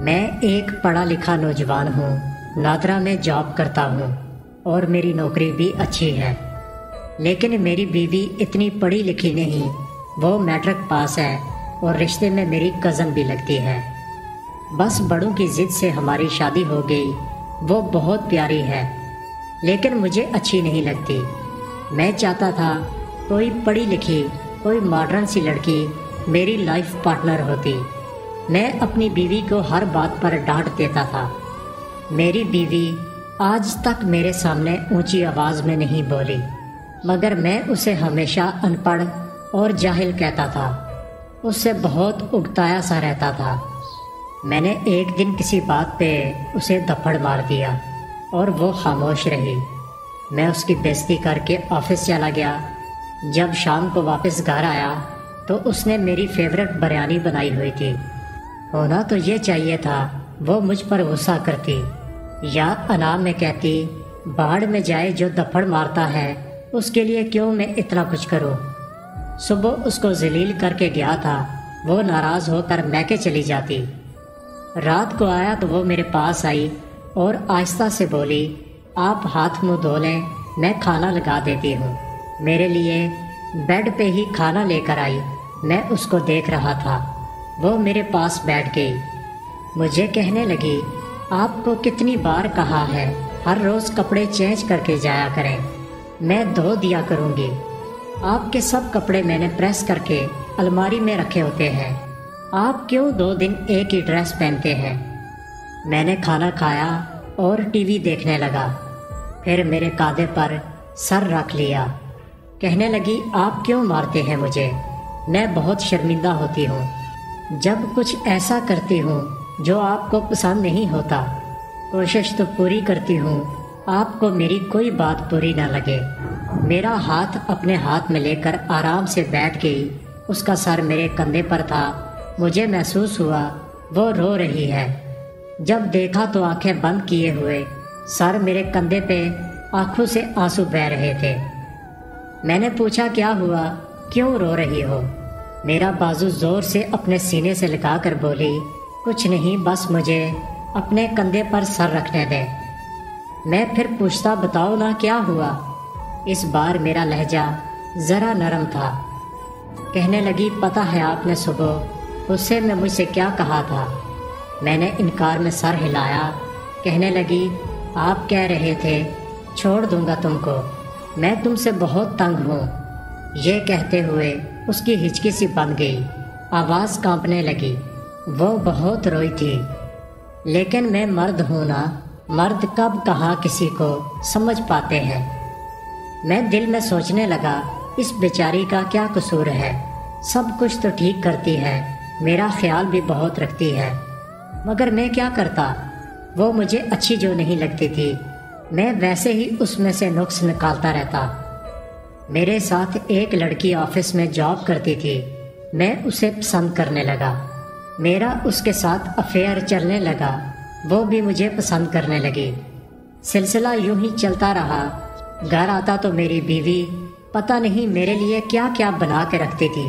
میں ایک پڑھا لکھا نوجوان ہوں، نادرا میں جاب کرتا ہوں اور میری نوکری بھی اچھی ہے، لیکن میری بیوی اتنی پڑھی لکھی نہیں، وہ میٹرک پاس ہے اور رشتے میں میری کزن بھی لگتی ہے۔ بس بڑوں کی ضد سے ہماری شادی ہو گئی۔ وہ بہت پیاری ہے لیکن مجھے اچھی نہیں لگتی۔ میں چاہتا تھا کوئی پڑھی لکھی، کوئی ماڈرن سی لڑکی میری لائف پارٹنر ہوتی۔ میں اپنی بیوی کو ہر بات پر ڈانٹ دیتا تھا۔ میری بیوی آج تک میرے سامنے اونچی آواز میں نہیں بولی، مگر میں اسے ہمیشہ ان پڑھ اور جاہل کہتا تھا۔ اس سے بہت اگتایا سا رہتا تھا۔ میں نے ایک دن کسی بات پہ اسے دھپڑ مار دیا اور وہ خاموش رہی۔ میں اس کی بےعزتی کر کے آفس چلا گیا۔ جب شام کو واپس گھر آیا تو اس نے میری فیورٹ بریانی بنائی ہوئی تھی۔ ہونا تو یہ چاہیے تھا وہ مجھ پر غصہ کرتی یا انا میں کہتی، باڑ میں جائے جو دھپڑ مارتا ہے، اس کے لیے کیوں میں اتنا کچھ کروں۔ صبح اس کو ذلیل کر کے گیا تھا، وہ ناراض ہو کر میکے چلی جاتی۔ رات کو آیا تو وہ میرے پاس آئی اور آہستہ سے بولی، آپ ہاتھ منہ دھو لیں، میں کھانا لگا دیتی ہوں۔ میرے لیے بیڈ پہ ہی کھانا لے کر آئی۔ میں اس کو دیکھ رہا تھا۔ وہ میرے پاس بیٹھ گئی، مجھے کہنے لگی، آپ کو کتنی بار کہا ہے ہر روز کپڑے چینج کر کے جایا کریں، میں دھو دیا کروں گی۔ آپ کے سب کپڑے میں نے پریس کر کے الماری میں رکھے ہوتے ہیں، آپ کیوں 2 دن ایک ہی ڈریس پہنتے ہیں۔ میں نے کھانا کھایا اور ٹی وی دیکھنے لگا، پھر میرے کاندھے پر سر رکھ لیا۔ کہنے لگی، آپ کیوں مارتے ہیں مجھے، میں بہت شرمندہ ہوتی ہوں جب کچھ ایسا کرتی ہوں جو آپ کو پسند نہیں ہوتا۔ کوشش تو پوری کرتی ہوں آپ کو میری کوئی بات بری نہ لگے۔ میرا ہاتھ اپنے ہاتھ میں لے کر آرام سے بیٹھ گئی۔ اس کا سر میرے کندھے پر تھا۔ مجھے محسوس ہوا وہ رو رہی ہے۔ جب دیکھا تو آنکھیں بند کیے ہوئے، سر میرے کندھے پہ، آنکھوں سے آنسو بہہ رہے تھے۔ میں نے پوچھا، کیا ہوا، کیوں رو رہی ہو؟ میرا بازو زور سے اپنے سینے سے لگا کر بولی، کچھ نہیں، بس مجھے اپنے کندھے پر سر رکھنے دیں۔ میں پھر پوچھتا، بتاؤ نا کیا ہوا؟ اس بار میرا لہجہ ذرا نرم تھا۔ کہنے لگی، پتہ ہے آپ نے صبح غصے میں مجھ سے کیا کہا تھا؟ میں نے انکار میں سر ہلایا۔ کہنے لگی، آپ کہہ رہے تھے چھوڑ دوں گا تم کو، میں تم سے بہت تنگ ہوں۔ یہ کہتے ہوئے اس کی ہچکی سی بند گئی، آواز کانپنے لگی۔ وہ بہت روئی تھی۔ لیکن میں مرد ہوں نا، مرد کب کہاں کسی کو سمجھ پاتے ہیں۔ میں دل میں سوچنے لگا، اس بیچاری کا کیا قصور ہے، سب کچھ تو ٹھیک کرتی ہے، میرا خیال بھی بہت رکھتی ہے، مگر میں کیا کرتا؟ وہ مجھے اچھی جو نہیں لگتی تھی، میں ویسے ہی اس میں سے نقص نکالتا رہتا۔ میرے ساتھ ایک لڑکی آفس میں جاب کرتی تھی، میں اسے پسند کرنے لگا، میرا اس کے ساتھ افیئر چلنے لگا، وہ بھی مجھے پسند کرنے لگی۔ سلسلہ یوں ہی چلتا رہا۔ گھر آتا تو میری بیوی پتہ نہیں میرے لیے کیا کیا بنا کے رکھتی تھی۔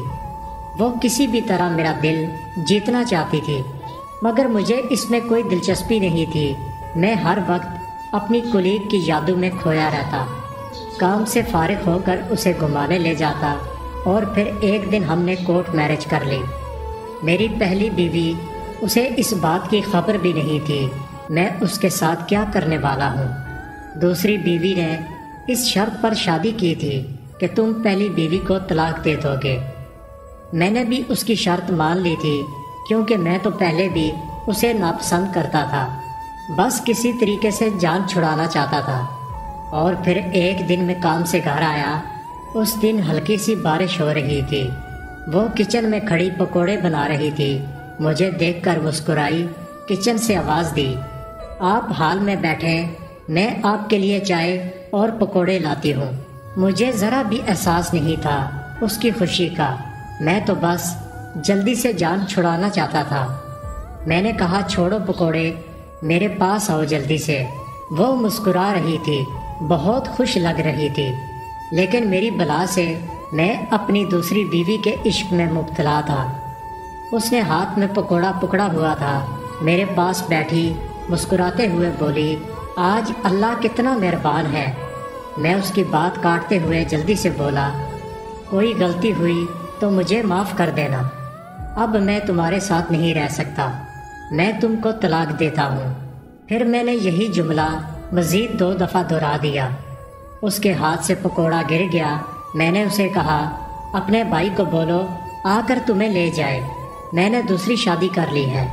وہ کسی بھی طرح میرا دل جیتنا چاہتی تھی، مگر مجھے اس میں کوئی دلچسپی نہیں تھی۔ میں ہر وقت اپنی کولیگ کی یادوں میں کھویا رہتا، کام سے فارغ ہو کر اسے گھمانے لے جاتا، اور پھر ایک دن ہم نے کورٹ میرج کر لی۔ میری پہلی بیوی، اسے اس بات کی خبر بھی نہیں تھی میں اس کے ساتھ کیا کرنے والا ہوں۔ دوسری بیوی نے اس شرط پر شادی کی تھی کہ تم پہلی بیوی کو طلاق دے دو گے۔ میں نے بھی اس کی شرط مان لی تھی، کیونکہ میں تو پہلے بھی اسے ناپسند کرتا تھا، بس کسی طریقے سے جان چھڑانا چاہتا تھا۔ اور پھر ایک دن میں کام سے گھر آیا۔ اس دن ہلکی سی بارش ہو رہی تھی۔ وہ کچن میں کھڑی پکوڑے بنا رہی تھی۔ مجھے دیکھ کر مسکرائی، کچن سے آواز دی، آپ ہال میں بیٹھیں، میں آپ کے لیے چائے اور پکوڑے لاتی ہوں۔ مجھے ذرا بھی احساس نہیں تھا اس کی خوشی کا، میں تو بس جلدی سے جان چھڑانا چاہتا تھا۔ میں نے کہا، چھوڑو پکوڑے، میرے پاس آؤ جلدی سے۔ وہ مسکرا رہی تھی، بہت خوش لگ رہی تھی، لیکن میری بلا سے میں اپنی دوسری بیوی کے عشق میں مبتلا تھا۔ اس نے ہاتھ میں پکوڑا پکڑا ہوا تھا، میرے پاس بیٹھی مسکراتے ہوئے بولی، آج اللہ کتنا مہربان ہے۔ میں اس کی بات کاٹتے ہوئے جلدی سے بولا، کوئی غلطی ہوئی تو مجھے معاف کر دینا، اب میں تمہارے ساتھ نہیں رہ سکتا، میں تم کو طلاق دیتا ہوں۔ پھر میں نے یہی جملہ مزید 2 دفعہ دہرا دیا۔ اس کے ہاتھ سے پکوڑا گر گیا۔ میں نے اسے کہا، اپنے بھائی کو بولو آ کر تمہیں لے جائے، میں نے دوسری شادی کر لی ہے۔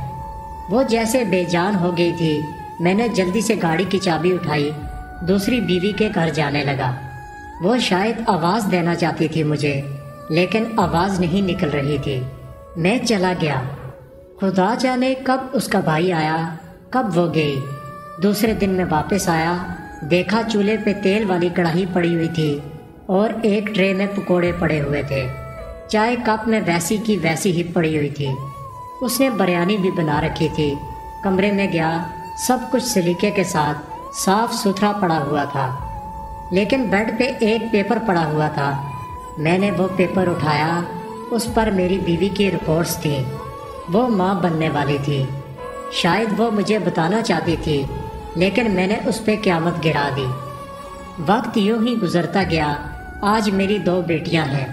وہ جیسے بے جان ہو گئی تھی۔ میں نے جلدی سے گاڑی کی چابی اٹھائی، دوسری بیوی کے گھر جانے لگا۔ وہ شاید آواز دینا چاہتی تھی مجھے، لیکن آواز نہیں نکل رہی تھی۔ میں چلا گیا۔ خدا جانے کب اس کا بھائی آیا، کب وہ گئی۔ دوسرے دن میں واپس آیا، دیکھا چولہے پہ تیل والی کڑاہی پڑی ہوئی تھی اور ایک ٹرے میں پکوڑے پڑے ہوئے تھے۔ چائے کپ میں ویسی کی ویسی ہی پڑی ہوئی تھی۔ اس نے بریانی بھی بنا رکھی تھی۔ کمرے میں گیا، سب کچھ سلیقے کے ساتھ صاف ستھرا پڑا ہوا تھا، لیکن بیڈ پہ ایک پیپر پڑا ہوا تھا۔ میں نے وہ پیپر اٹھایا، اس پر میری بیوی کی رپورٹس تھیں۔ وہ ماں بننے والی تھی۔ شاید وہ مجھے بتانا چاہتی تھی، لیکن میں نے اس پہ قیامت گرا دی۔ وقت یوں ہی گزرتا گیا۔ آج میری 2 بیٹیاں ہیں۔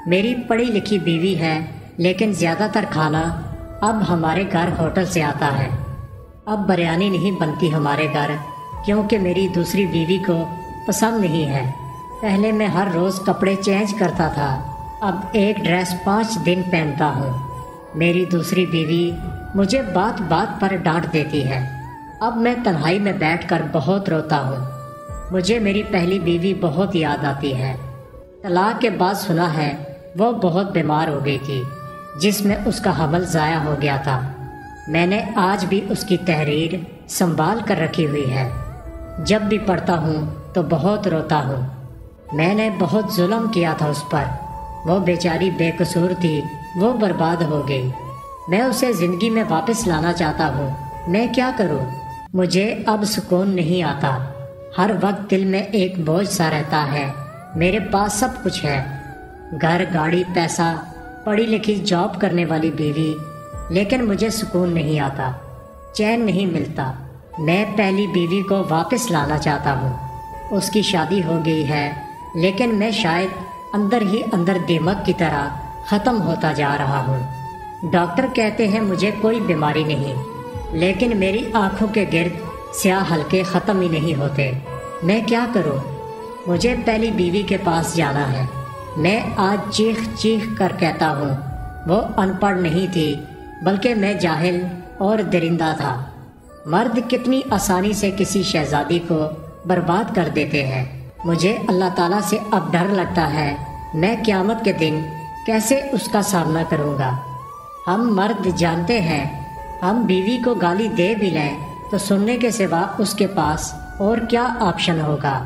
میری پڑھی لکھی بیوی ہے، لیکن زیادہ تر کھانا اب ہمارے گھر ہوٹل سے آتا ہے۔ اب بریانی نہیں بنتی ہمارے گھر، کیونکہ میری دوسری بیوی کو پسند نہیں ہے۔ پہلے میں ہر روز کپڑے چینج کرتا تھا، اب ایک ڈریس 5 دن پہنتا ہوں۔ میری دوسری بیوی مجھے بات بات پر ڈانٹ دیتی ہے۔ اب میں تنہائی میں بیٹھ کر بہت روتا ہوں۔ مجھے میری پہلی بیوی بہت یاد آتی ہے۔ طلاق کے بعد سنا ہے وہ بہت بیمار ہو گئی تھی، جس میں اس کا حمل ضائع ہو گیا تھا۔ میں نے آج بھی اس کی تحریر سنبھال کر رکھی ہوئی ہے۔ جب بھی پڑھتا ہوں تو بہت روتا ہوں۔ میں نے بہت ظلم کیا تھا اس پر۔ وہ بیچاری بے قصور تھی، وہ برباد ہو گئی۔ میں اسے زندگی میں واپس لانا چاہتا ہوں۔ میں کیا کروں؟ مجھے اب سکون نہیں آتا۔ ہر وقت دل میں ایک بوجھ سا رہتا ہے۔ میرے پاس سب کچھ ہے، گھر، گاڑی، پیسہ، پڑھی لکھی جاب کرنے والی بیوی، لیکن مجھے سکون نہیں آتا، چین نہیں ملتا۔ میں پہلی بیوی کو واپس لانا چاہتا ہوں۔ اس کی شادی ہو گئی ہے، لیکن میں شاید اندر ہی اندر دیمک کی طرح ختم ہوتا جا رہا ہوں۔ ڈاکٹر کہتے ہیں مجھے کوئی بیماری نہیں، لیکن میری آنکھوں کے گرد سیاہ حلقے ختم ہی نہیں ہوتے۔ میں کیا کروں؟ مجھے پہلی بیوی کے پاس جانا ہے۔ میں آج چیخ چیخ کر کہتا ہوں، وہ ان پڑھ نہیں تھی، بلکہ میں جاہل اور درندہ تھا۔ مرد کتنی آسانی سے کسی شہزادی کو برباد کر دیتے ہیں۔ مجھے اللہ تعالیٰ سے اب ڈر لگتا ہے، میں قیامت کے دن کیسے اس کا سامنا کروں گا۔ ہم مرد جانتے ہیں، ہم بیوی کو گالی دے بھی لیں تو سننے کے سوا اس کے پاس اور کیا آپشن ہوگا۔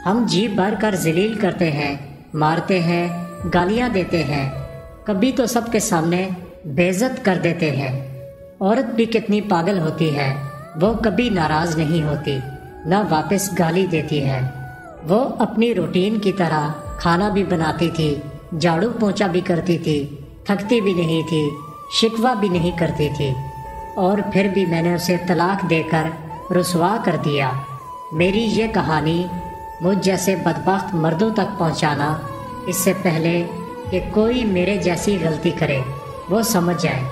ہم جی بھر کر ذلیل کرتے ہیں، مارتے ہیں، گالیاں دیتے ہیں، کبھی تو سب کے سامنے بے عزت کر دیتے ہیں۔ عورت بھی کتنی پاگل ہوتی ہے، وہ کبھی ناراض نہیں ہوتی، نہ واپس گالی دیتی ہے۔ وہ اپنی روٹین کی طرح کھانا بھی بناتی تھی، جھاڑو پونچھا بھی کرتی تھی، تھکتی بھی نہیں تھی، شکوہ بھی نہیں کرتی تھی، اور پھر بھی میں نے اسے طلاق دے کر رسوا کر دیا۔ میری یہ کہانی مجھ جیسے بدبخت مردوں تک پہنچانا، اس سے پہلے کہ کوئی میرے جیسی غلطی کرے، وہ سمجھ جائے